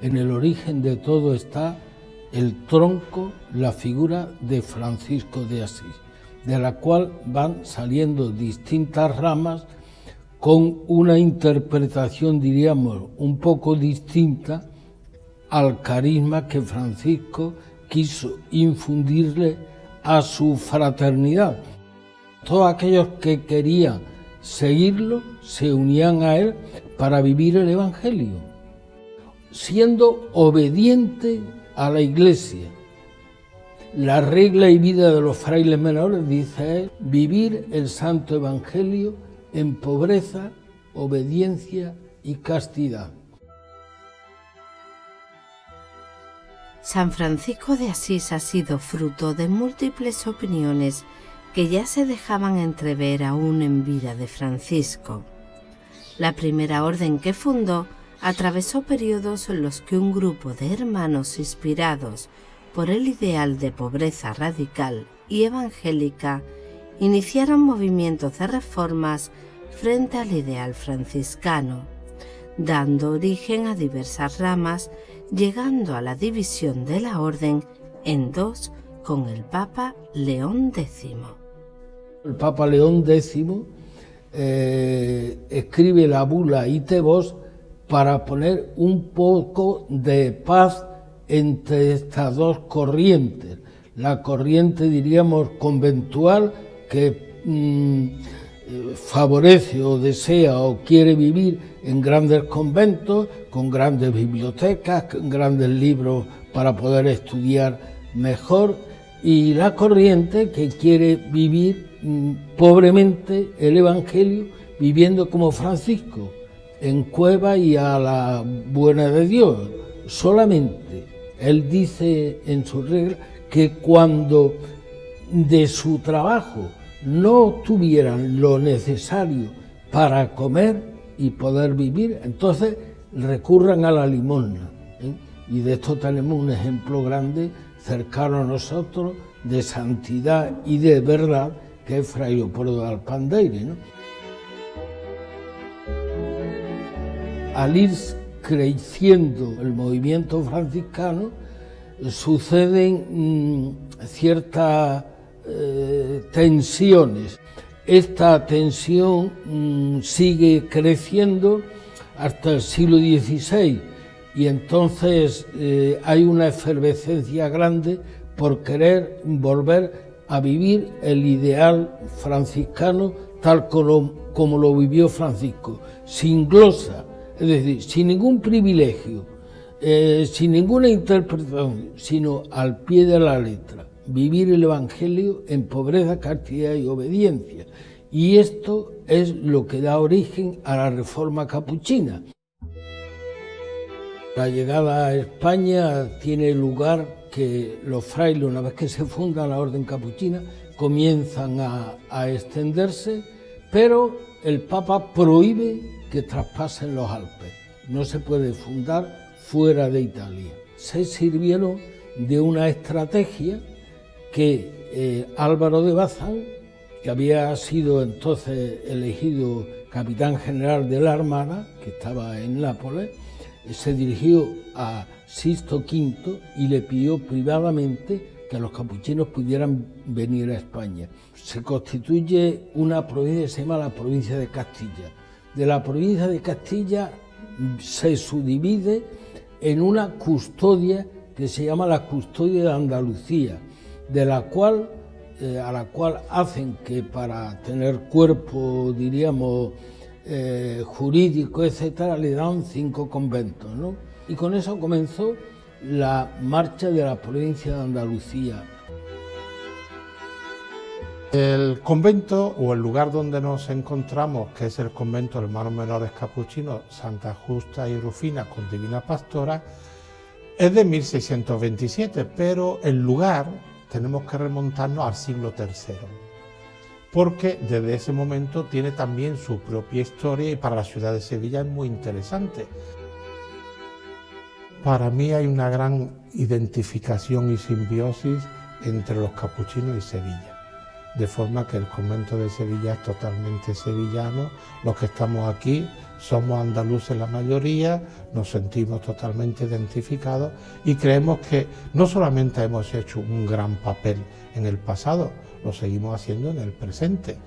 En el origen de todo está el tronco, la figura de Francisco de Asís, de la cual van saliendo distintas ramas con una interpretación, diríamos, un poco distinta al carisma que Francisco quiso infundirle a su fraternidad. Todos aquellos que querían seguirlo se unían a él para vivir el Evangelio, siendo obediente a la Iglesia. La regla y vida de los frailes menores, dice él, vivir el Santo Evangelio en pobreza, obediencia y castidad. San Francisco de Asís ha sido fruto de múltiples opiniones que ya se dejaban entrever aún en vida de Francisco. La primera orden que fundó atravesó periodos en los que un grupo de hermanos inspirados por el ideal de pobreza radical y evangélica iniciaron movimientos de reformas frente al ideal franciscano, dando origen a diversas ramas, llegando a la división de la orden en dos con el Papa León X. El Papa León X escribe la bula Ite Vos para poner un poco de paz entre estas dos corrientes. La corriente, diríamos, conventual, que favorece o desea o quiere vivir en grandes conventos, con grandes bibliotecas, con grandes libros para poder estudiar mejor, y la corriente que quiere vivir pobremente el Evangelio, viviendo como Francisco, en cueva y a la buena de Dios. Solamente él dice en su regla que cuando de su trabajo no tuvieran lo necesario para comer y poder vivir, entonces recurran a la limosna, ¿eh? Y de esto tenemos un ejemplo grande cercano a nosotros de santidad y de verdad, que es Fray Leopoldo de Alpandeire, ¿no? Al ir creciendo el movimiento franciscano, suceden ciertas tensiones. Esta tensión sigue creciendo hasta el siglo XVI y entonces hay una efervescencia grande por querer volver a vivir el ideal franciscano tal como lo vivió Francisco, sin glosa, es decir, sin ningún privilegio, sin ninguna interpretación, sino al pie de la letra. Vivir el Evangelio en pobreza, castidad y obediencia. Y esto es lo que da origen a la Reforma Capuchina. La llegada a España tiene lugar que los frailes, una vez que se funda la Orden Capuchina, comienzan a extenderse, pero el Papa prohíbe que traspasen los Alpes. No se puede fundar fuera de Italia. Se sirvieron de una estrategia que Álvaro de Bazán, que había sido entonces elegido capitán general de la Armada, que estaba en Nápoles, se dirigió a Sixto V y le pidió privadamente que los capuchinos pudieran venir a España. Se constituye una provincia que se llama la provincia de Castilla. De la provincia de Castilla se subdivide en una custodia que se llama la custodia de Andalucía, de la cual, a la cual hacen que para tener cuerpo, diríamos, jurídico, etcétera, le dan 5 conventos, ¿no? Y con eso comenzó la marcha de la provincia de Andalucía. El convento o el lugar donde nos encontramos, que es el convento de hermanos menores capuchinos Santa Justa y Rufina con Divina Pastora, es de 1627, pero el lugar tenemos que remontarnos al siglo III, porque desde ese momento tiene también su propia historia y para la ciudad de Sevilla es muy interesante. Para mí hay una gran identificación y simbiosis entre los capuchinos y Sevilla. de forma que el convento de Sevilla es totalmente sevillano. Los que estamos aquí somos andaluces la mayoría, nos sentimos totalmente identificados y creemos que no solamente hemos hecho un gran papel en el pasado, lo seguimos haciendo en el presente.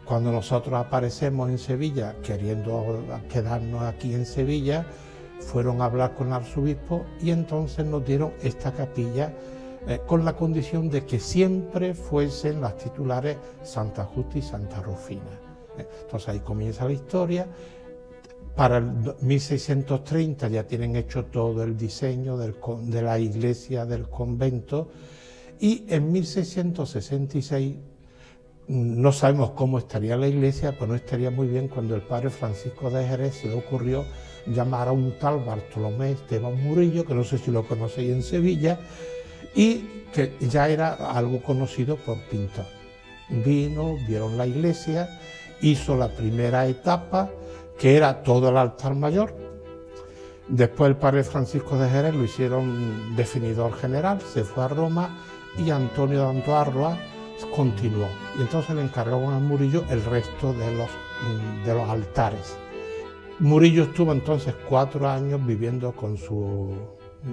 Cuando nosotros aparecemos en Sevilla queriendo quedarnos aquí en Sevilla, fueron a hablar con el arzobispo y entonces nos dieron esta capilla con la condición de que siempre fuesen las titulares Santa Justa y Santa Rufina. Entonces ahí comienza la historia. Para el 1630 ya tienen hecho todo el diseño de la iglesia del convento y en 1666 no sabemos cómo estaría la iglesia, pero no estaría muy bien cuando el padre Francisco de Jerez se le ocurrió llamar a un tal Bartolomé Esteban Murillo, que no sé si lo conocéis en Sevilla, y que ya era algo conocido por pintor. Vino, vieron la iglesia, hizo la primera etapa, que era todo el altar mayor. Después el padre Francisco de Jerez lo hicieron definidor general, se fue a Roma y Antonio de Antoarroa continuó. Y entonces le encargaron a Murillo el resto de los altares. Murillo estuvo entonces 4 años viviendo con su,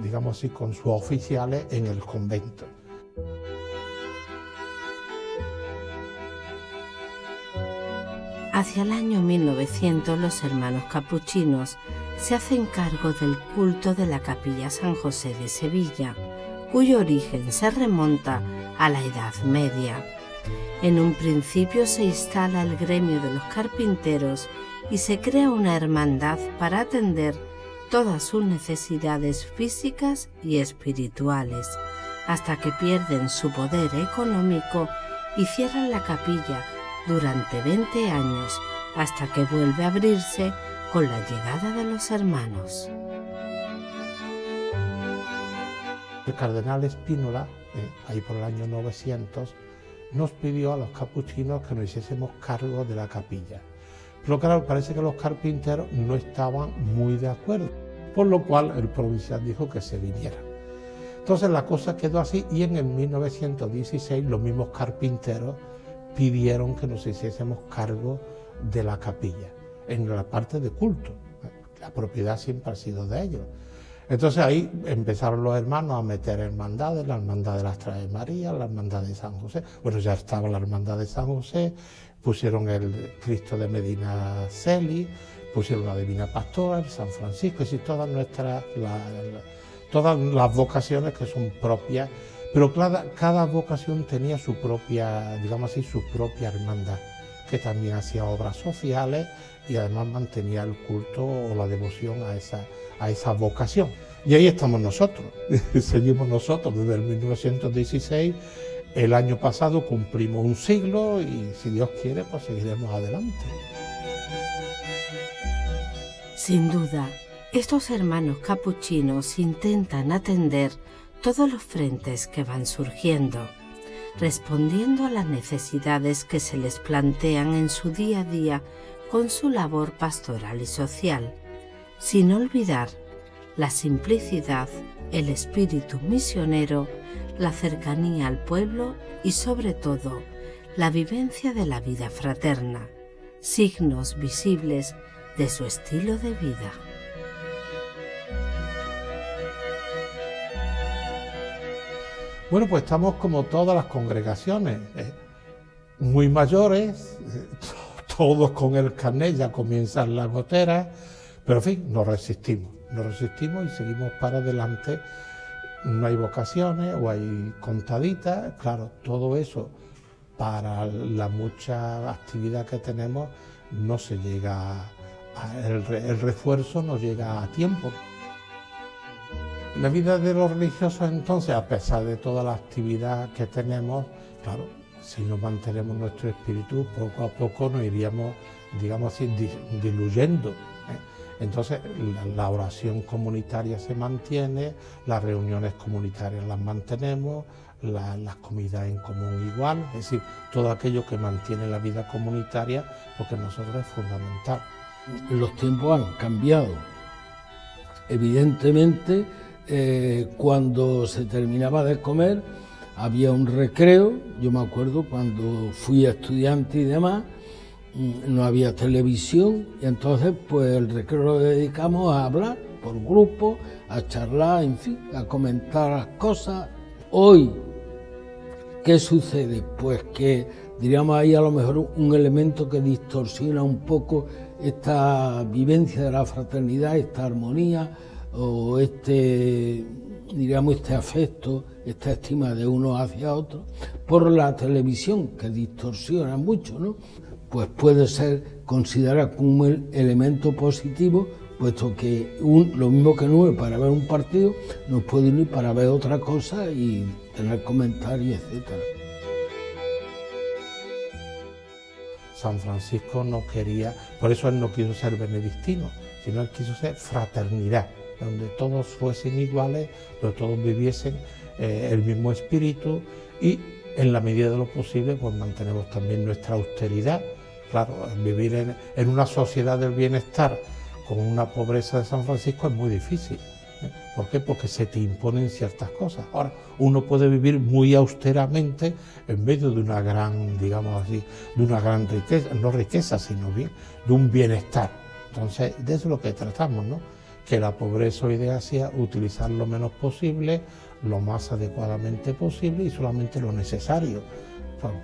digamos así, con sus oficiales en el convento. Hacia el año 1900 los hermanos capuchinos se hacen cargo del culto de la capilla San José de Sevilla, cuyo origen se remonta a la Edad Media. En un principio se instala el gremio de los carpinteros y se crea una hermandad para atender todas sus necesidades físicas y espirituales, hasta que pierden su poder económico y cierran la capilla durante 20 años, hasta que vuelve a abrirse con la llegada de los hermanos. El cardenal Spínola, ahí por el año 900, nos pidió a los capuchinos que nos hiciésemos cargo de la capilla. Pero claro, parece que los carpinteros no estaban muy de acuerdo, por lo cual el provincial dijo que se viniera. Entonces la cosa quedó así y en el 1916 los mismos carpinteros pidieron que nos hiciésemos cargo de la capilla, en la parte de culto. La propiedad siempre ha sido de ellos. Entonces ahí empezaron los hermanos a meter hermandades, la hermandad de las Traes María, la hermandad de San José. Bueno, ya estaba la hermandad de San José, pusieron el Cristo de Medina Celi, pusieron la Divina Pastora, el San Francisco, y todas todas las vocaciones que son propias, pero cada vocación tenía su propia, digamos así, su propia hermandad, que también hacía obras sociales y además mantenía el culto o la devoción a esa vocación. Y ahí estamos nosotros, seguimos nosotros desde el 1916, el año pasado cumplimos un siglo y si Dios quiere pues seguiremos adelante. Sin duda, estos hermanos capuchinos intentan atender todos los frentes que van surgiendo, respondiendo a las necesidades que se les plantean en su día a día con su labor pastoral y social, sin olvidar la simplicidad, el espíritu misionero, la cercanía al pueblo y sobre todo la vivencia de la vida fraterna, signos visibles de su estilo de vida. Bueno, pues estamos como todas las congregaciones, muy mayores, todos con el carnet, ya comienzan las goteras, pero en fin, nos resistimos y seguimos para adelante. No hay vocaciones o hay contaditas, claro, todo eso para la mucha actividad que tenemos no se llega, el refuerzo no llega a tiempo. La vida de los religiosos entonces, a pesar de toda la actividad que tenemos, claro, si no mantenemos nuestro espíritu, poco a poco nos iríamos, digamos así, diluyendo. Entonces la oración comunitaria se mantiene, las reuniones comunitarias las mantenemos, las comidas en común igual, es decir, todo aquello que mantiene la vida comunitaria, porque nosotros es fundamental. Los tiempos han cambiado. Evidentemente, cuando se terminaba de comer, había un recreo, yo me acuerdo cuando fui estudiante y demás, no había televisión, y entonces pues el recreo lo dedicamos a hablar por grupo, a charlar, en fin, a comentar las cosas. Hoy, ¿qué sucede? Pues que diríamos ahí a lo mejor un elemento que distorsiona un poco esta vivencia de la fraternidad, esta armonía o este afecto, esta estima de uno hacia otro, por la televisión, que distorsiona mucho, ¿no? Pues puede ser considerado como un elemento positivo, puesto que lo mismo que nos une para ver un partido, nos puede unir para ver otra cosa y tener comentarios, etcétera. San Francisco no quería, por eso él no quiso ser benedictino, sino él quiso ser fraternidad, donde todos fuesen iguales, donde todos viviesen el mismo espíritu y en la medida de lo posible pues mantenemos también nuestra austeridad. Claro, vivir en una sociedad del bienestar con una pobreza de San Francisco es muy difícil. ¿Por qué? Porque se te imponen ciertas cosas. Ahora, uno puede vivir muy austeramente en medio de una gran, digamos así, de una gran riqueza, no riqueza, sino bien, de un bienestar. Entonces, de eso es lo que tratamos, ¿no? Que la pobreza hoy día sea utilizar lo menos posible, lo más adecuadamente posible y solamente lo necesario.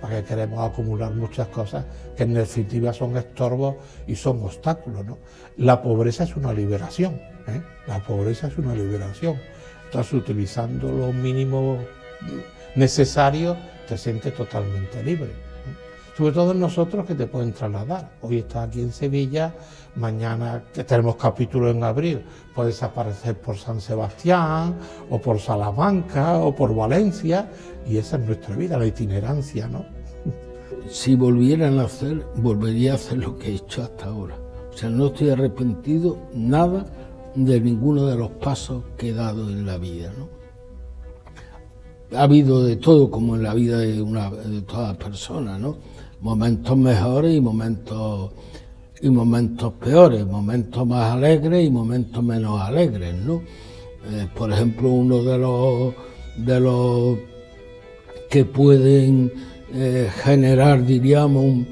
¿Para qué queremos acumular muchas cosas que en definitiva son estorbos y son obstáculos, ¿no? La pobreza es una liberación, ¿eh? La pobreza es una liberación. Entonces, utilizando lo mínimo necesario, te sientes totalmente libre, ¿no? Sobre todo en nosotros que te pueden trasladar. Hoy estás aquí en Sevilla, mañana que tenemos capítulo en abril, puedes aparecer por San Sebastián, o por Salamanca, o por Valencia, y esa es nuestra vida, la itinerancia, ¿no? Si volviera a nacer, volvería a hacer lo que he hecho hasta ahora. O sea, no estoy arrepentido nada de ninguno de los pasos que he dado en la vida, ¿no? Ha habido de todo, como en la vida de toda persona, ¿no? Momentos mejores y momentos peores, momentos más alegres y momentos menos alegres, ¿no? Por ejemplo, uno de los que pueden generar, diríamos,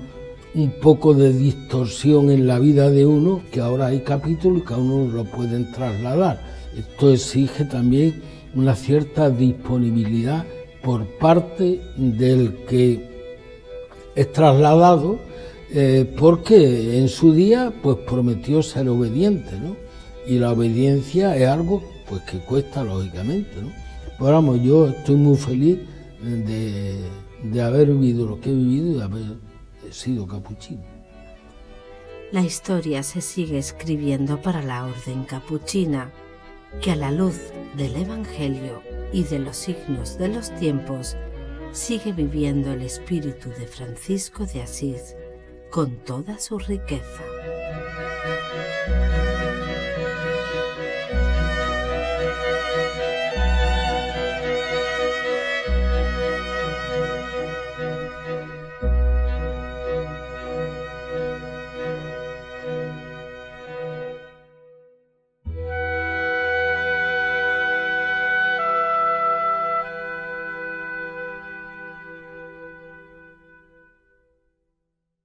un poco de distorsión en la vida de uno, que ahora hay capítulos que a uno lo pueden trasladar. Esto exige también una cierta disponibilidad por parte del que es trasladado, porque en su día pues prometió ser obediente, ¿no? Y la obediencia es algo pues que cuesta, lógicamente, ¿no? Pero vamos, yo estoy muy feliz de haber vivido lo que he vivido y de haber sido capuchino. La historia se sigue escribiendo para la orden capuchina, que a la luz del Evangelio y de los signos de los tiempos sigue viviendo el espíritu de Francisco de Asís con toda su riqueza.